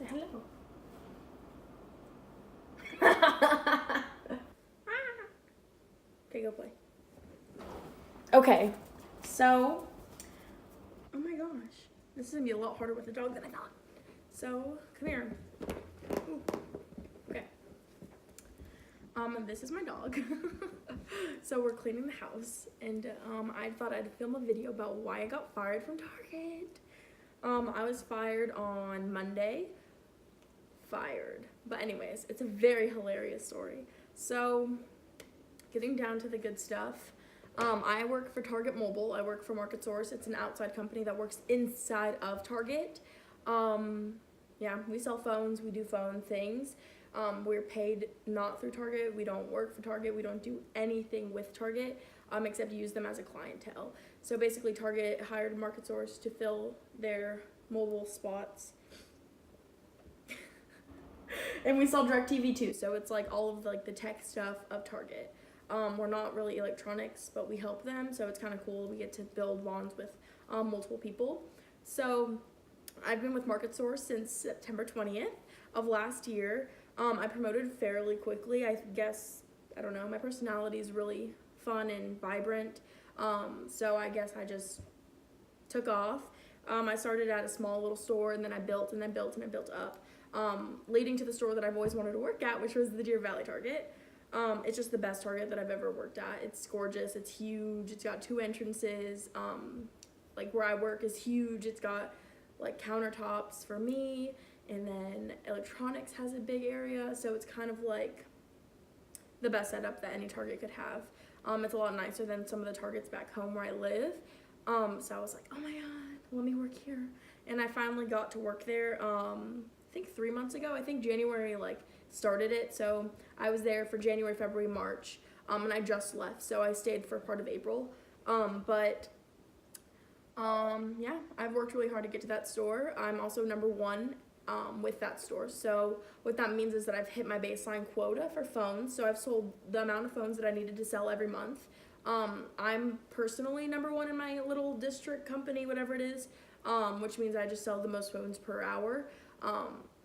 Say hello. Okay, go play. Okay, so, oh my gosh. This is gonna be a lot harder with a dog than I thought. So, come here. Ooh. Okay. This is my dog. So we're cleaning the house, and I thought I'd film a video about why I got fired from Target. I was fired on Monday. Fired. But anyways, it's a very hilarious story. So, getting down to the good stuff. I work for Target Mobile. I work for Market Source. It's an outside company that works inside of Target. Yeah, we sell phones. We do phone things. We're paid not through Target. We don't work for Target. We don't do anything with Target except use them as a clientele. So basically, Target hired Market Source to fill their mobile spots. And we sell DirecTV too, so it's like all of like the tech stuff of Target. We're not really electronics, but we help them, so it's kind of cool. We get to build bonds with multiple people. So I've been with Market Source since September 20th of last year. I promoted fairly quickly. I guess, I don't know, my personality is really fun and vibrant, so I guess I just took off. I started at a small little store, and then I built and then built and I built up, leading to the store that I've always wanted to work at, which was the Deer Valley Target. It's just the best Target that I've ever worked at. It's gorgeous, it's huge, it's got 2 entrances, like where I work is huge, it's got like countertops for me, and then electronics has a big area, so it's kind of like the best setup that any Target could have. It's a lot nicer than some of the Targets back home where I live. So I was like, oh my god, let me work here. And I finally got to work there, I think 3 months ago. I think January like started it. So I was there for January, February, March, and I just left. So I stayed for part of April. Yeah, I've worked really hard to get to that store. I'm also number 1 with that store. So what that means is that I've hit my baseline quota for phones. So I've sold the amount of phones that I needed to sell every month. I'm personally number 1 in my little district company, whatever it is, which means I just sell the most phones per hour.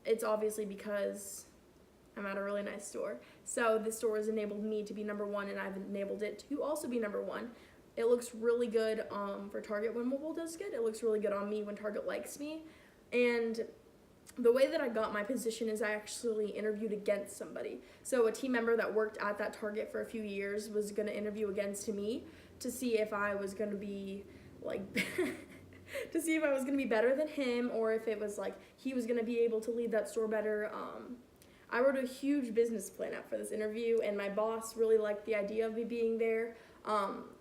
It's obviously because I'm at a really nice store. So the store has enabled me to be number 1, and I've enabled it to also be number 1. It looks really good for Target when mobile does good. It looks really good on me when Target likes me. And the way that I got my position is I actually interviewed against somebody. So a team member that worked at that Target for a few years was going to interview against me to see if I was going to be like to see if I was going to be better than him, or if it was like he was going to be able to lead that store better. I wrote a huge business plan out for this interview, and my boss really liked the idea of me being there.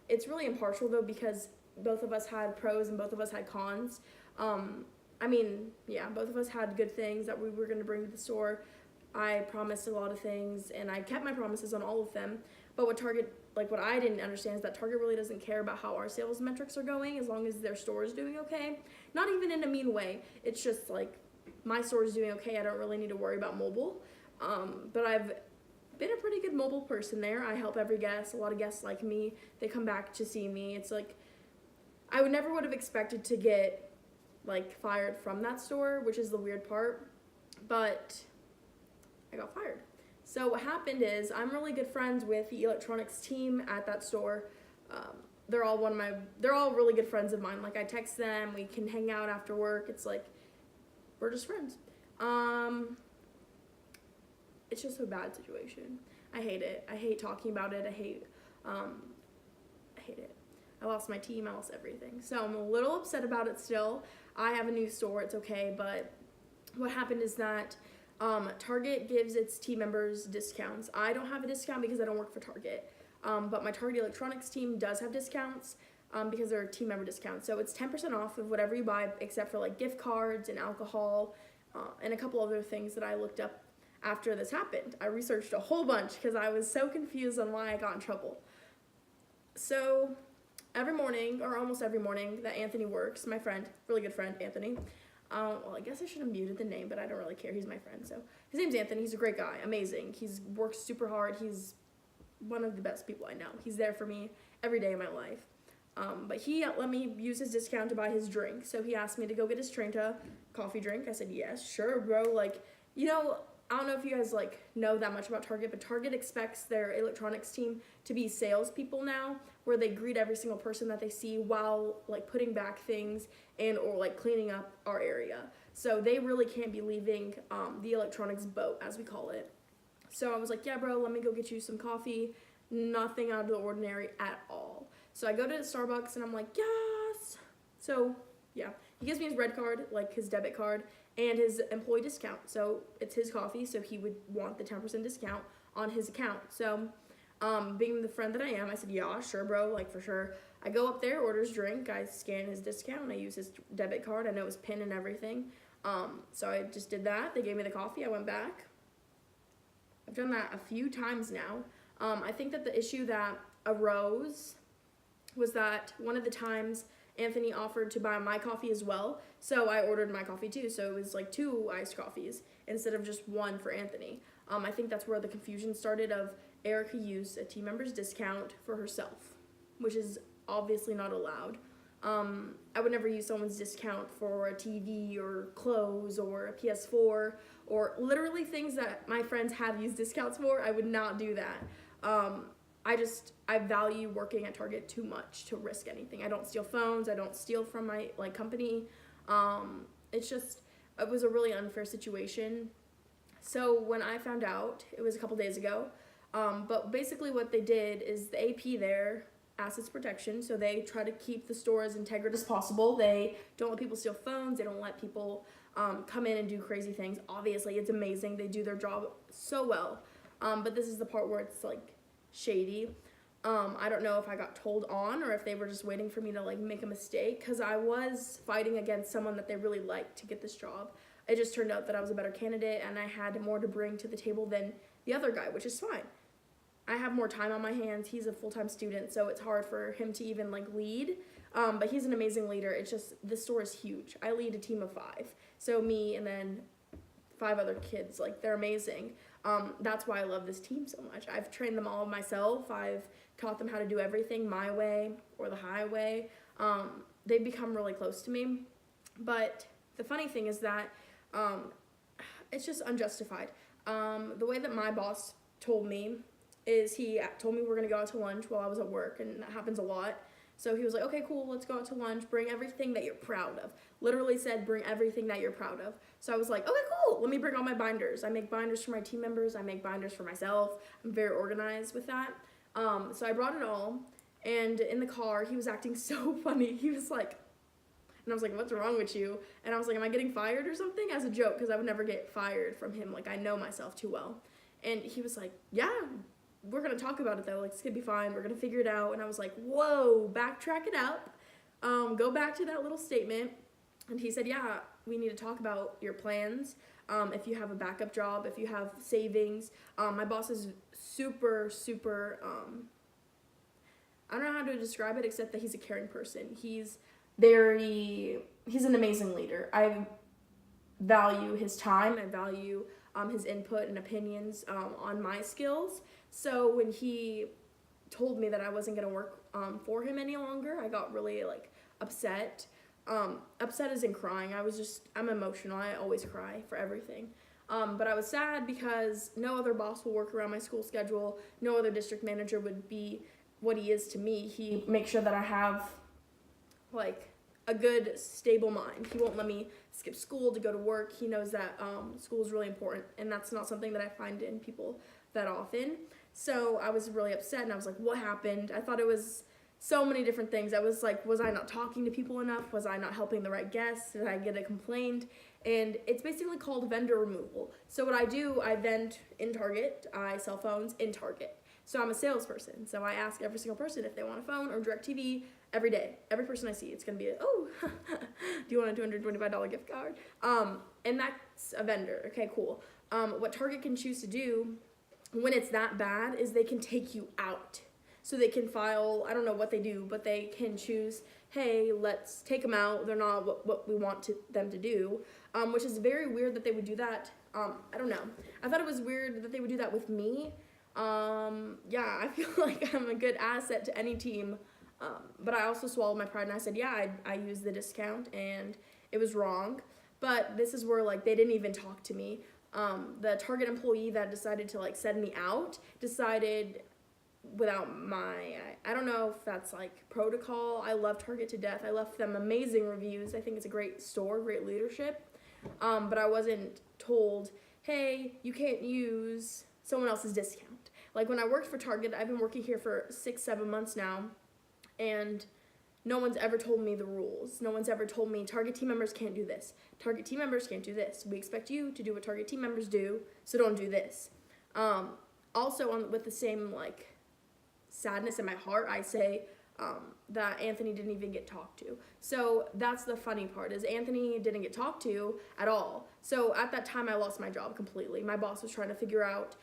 It's really impartial though, because both of us had pros and both of us had cons. I mean, yeah, both of us had good things that we were going to bring to the store. I promised a lot of things, and I kept my promises on all of them. But what Target, like what I didn't understand is that Target really doesn't care about how our sales metrics are going as long as their store is doing okay. Not even in a mean way. It's just like my store is doing okay. I don't really need to worry about mobile. But I've been a pretty good mobile person there. I help every guest. A lot of guests like me. They come back to see me. It's like I would never have expected to get like fired from that store, which is the weird part, but I got fired. So what happened is I'm really good friends with the electronics team at that store. They're all really good friends of mine. Like I text them, we can hang out after work. It's like we're just friends. It's just a bad situation. I hate it. I hate talking about it. I hate it. I lost my team, I lost everything. So I'm a little upset about it still. I have a new store, it's okay, but what happened is that Target gives its team members discounts. I don't have a discount because I don't work for Target, but my Target Electronics team does have discounts because they're team member discounts. So it's 10% off of whatever you buy, except for like gift cards and alcohol and a couple other things that I looked up after this happened. I researched a whole bunch because I was so confused on why I got in trouble. So every morning, or almost every morning, that Anthony works, my friend, really good friend, Anthony. Well, I guess I should have muted the name, but I don't really care. He's my friend. So his name's Anthony. He's a great guy, amazing. He's works super hard. He's one of the best people I know. He's there for me every day of my life. But he let me use his discount to buy his drink. So he asked me to go get his Trenta coffee drink. I said, yes, sure, bro. Like, I don't know if you guys like know that much about Target, but Target expects their electronics team to be salespeople now, where they greet every single person that they see while like putting back things and or like cleaning up our area. So they really can't be leaving the electronics boat, as we call it. So I was like, yeah, bro, let me go get you some coffee. Nothing out of the ordinary at all. So I go to Starbucks and I'm like, yes. So yeah, he gives me his red card, like his debit card, and his employee discount. So it's his coffee, so he would want the 10% discount on his account. So being the friend that I am, I said, yeah, sure, bro, like for sure. I go up there, order his drink, I scan his discount, I use his debit card, I know his PIN and everything. So I just did that. They gave me the coffee, I went back. I've done that a few times now. I think that the issue that arose was that one of the times Anthony offered to buy my coffee as well, so I ordered my coffee too. So it was like 2 iced coffees instead of just 1 for Anthony. I think that's where the confusion started of Erica used a team member's discount for herself, which is obviously not allowed. I would never use someone's discount for a TV or clothes or a PS4 or literally things that my friends have used discounts for. I would not do that. I value working at Target too much to risk anything. I don't steal phones. I don't steal from my company. It was a really unfair situation. So when I found out, it was a couple days ago. But basically what they did is the AP there, assets protection, so they try to keep the store as integrated as possible. They don't let people steal phones. They don't let people come in and do crazy things. Obviously, it's amazing. They do their job so well. But this is the part where it's like shady. I don't know if I got told on or if they were just waiting for me to like make a mistake, because I was fighting against someone that they really liked to get this job. It just turned out that I was a better candidate and I had more to bring to the table than the other guy, which is fine. I have more time on my hands. He's a full-time student, so it's hard for him to even like lead. But he's an amazing leader. It's just, this store is huge. I lead a team of 5. So me and then 5 other kids, like they're amazing. That's why I love this team so much. I've trained them all myself. I've taught them how to do everything my way or the highway. They've become really close to me. But the funny thing is that it's just unjustified. The way that my boss told me is he told me we're going to go out to lunch while I was at work, and that happens a lot. So he was like, okay, cool, let's go out to lunch. Bring everything that you're proud of. Literally said, bring everything that you're proud of. So I was like, okay, cool, let me bring all my binders. I make binders for my team members. I make binders for myself. I'm very organized with that. So I brought it all, and in the car, he was acting so funny. He was like, and I was like, what's wrong with you? And I was like, am I getting fired or something? As a joke, because I would never get fired from him. Like, I know myself too well. And he was like, yeah, we're going to talk about it though. Like, it's going to be fine. We're going to figure it out. And I was like, whoa, backtrack it up. Go back to that little statement. And he said, yeah, we need to talk about your plans. If you have a backup job, if you have savings. My boss is super, I don't know how to describe it except that he's a caring person. He's an amazing leader. I value his time. I value his input and opinions on my skills. So when he told me that I wasn't going to work for him any longer, I got really like upset. Upset as in crying. I'm emotional. I always cry for everything. But I was sad because no other boss will work around my school schedule. No other district manager would be what he is to me. He makes sure that I have like a good stable mind. He won't let me skip school to go to work. He knows that school is really important, and that's not something that I find in people that often. So I was really upset, and I was like, what happened? I thought it was so many different things. I was like, was I not talking to people enough? Was I not helping the right guests? Did I get a complaint? And it's basically called vendor removal. So what I do, I vend in Target. I sell phones in Target. So I'm a salesperson. So I ask every single person if they want a phone or DirecTV every day. Every person I see, it's going to be, do you want a $225 gift card? And that's a vendor. Okay, cool. What Target can choose to do when it's that bad is they can take you out. So they can file, I don't know what they do, but they can choose, hey, let's take them out. They're not what we want them to do, which is very weird that they would do that. I don't know. I thought it was weird that they would do that with me. Yeah, I feel like I'm a good asset to any team. But I also swallowed my pride and I said, yeah, I used the discount and it was wrong. But this is where like they didn't even talk to me. The Target employee that decided to like send me out decided without I don't know if that's like protocol. I love Target to death. I left them amazing reviews. I think it's a great store, great leadership. But I wasn't told, hey, you can't use someone else's discount. Like when I worked for Target, I've been working here for 6-7 months now, and no one's ever told me the rules. No one's ever told me Target team members can't do this. Target team members can't do this. We expect you to do what Target team members do, so don't do this. Also, with the same like sadness in my heart, I say that Anthony didn't even get talked to. So that's the funny part, is Anthony didn't get talked to at all. So at that time, I lost my job completely. My boss was trying to figure out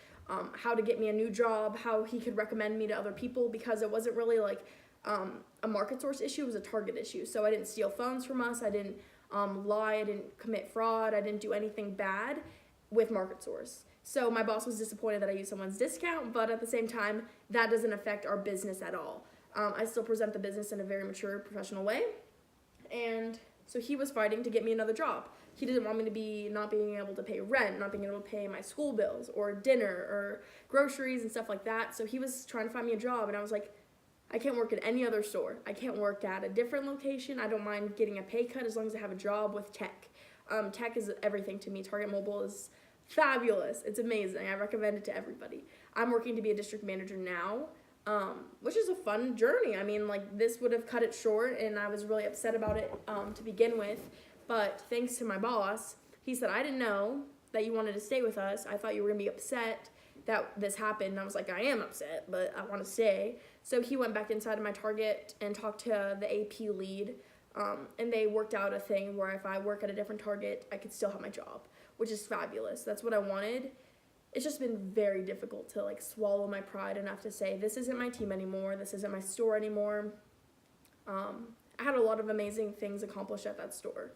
how to get me a new job, how he could recommend me to other people, because it wasn't really like a market source issue, it was a Target issue. So I didn't steal phones from us, I didn't lie, I didn't commit fraud, I didn't do anything bad with market source. So my boss was disappointed that I used someone's discount, but at the same time, that doesn't affect our business at all. I still present the business in a very mature, professional way. And so he was fighting to get me another job. He didn't want me to be not being able to pay rent, not being able to pay my school bills or dinner or groceries and stuff like that. So he was trying to find me a job, and I was like, I can't work at any other store. I can't work at a different location. I don't mind getting a pay cut as long as I have a job with tech. Tech is everything to me. Target Mobile is fabulous. It's amazing. I recommend it to everybody. I'm working to be a district manager now, which is a fun journey. I mean, like, this would have cut it short, and I was really upset about it to begin with. But thanks to my boss, he said, I didn't know that you wanted to stay with us. I thought you were going to be upset that this happened. And I was like, I am upset, but I want to stay. So he went back inside of my Target and talked to the AP lead, and they worked out a thing where if I work at a different Target, I could still have my job, which is fabulous. That's what I wanted. It's just been very difficult to like swallow my pride enough to say, this isn't my team anymore, this isn't my store anymore. I had a lot of amazing things accomplished at that store.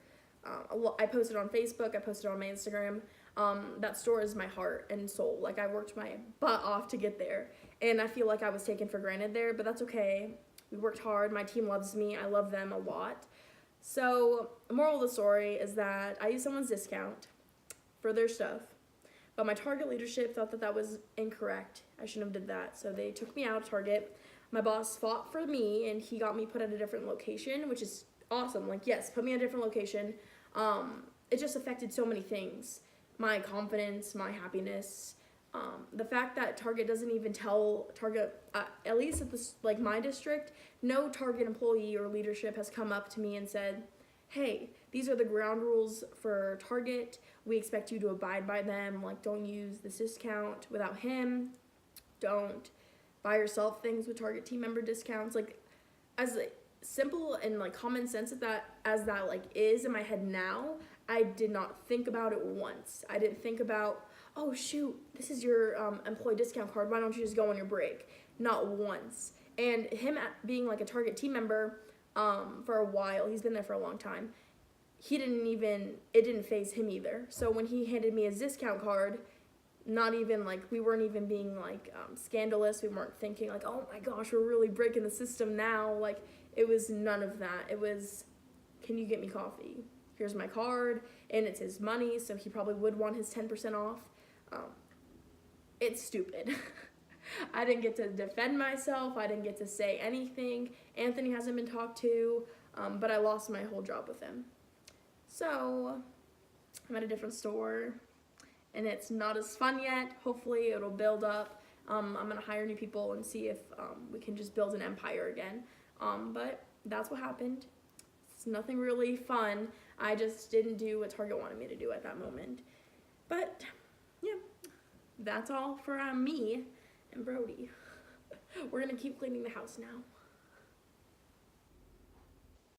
I posted on Facebook, I posted on my Instagram. That store is my heart and soul. Like, I worked my butt off to get there, and I feel like I was taken for granted there, but that's okay. We worked hard. My team loves me. I love them a lot. So, the moral of the story is that I used someone's discount for their stuff, but my Target leadership thought that that was incorrect. I shouldn't have did that, so they took me out of Target. My boss fought for me, and he got me put at a different location, which is awesome. Like, yes, put me at a different location. It just affected so many things. My confidence, my happiness, the fact that Target doesn't even tell Target, at least at this, like my district, no Target employee or leadership has come up to me and said, hey, these are the ground rules for Target. We expect you to abide by them. Like, don't use this discount without him. Don't buy yourself things with Target team member discounts. Like, as simple and like common sense as that like is in my head now, I did not think about it once. I didn't think about, oh shoot, this is your employee discount card, why don't you just go on your break? Not once. And him being like a Target team member for a while, he's been there for a long time, it didn't faze him either. So when he handed me his discount card, not even like, we weren't even being like scandalous. We weren't thinking like, oh my gosh, we're really breaking the system now. Like, it was none of that. It was, can you get me coffee? Here's my card, and it's his money, so he probably would want his 10% off. It's stupid. I didn't get to defend myself. I didn't get to say anything. Anthony hasn't been talked to, but I lost my whole job with him. So I'm at a different store, and it's not as fun yet. Hopefully it'll build up. I'm going to hire new people and see if we can just build an empire again. But that's what happened. It's nothing really fun. I just didn't do what Target wanted me to do at that moment. But, yeah, that's all for me and Brody. We're going to keep cleaning the house now.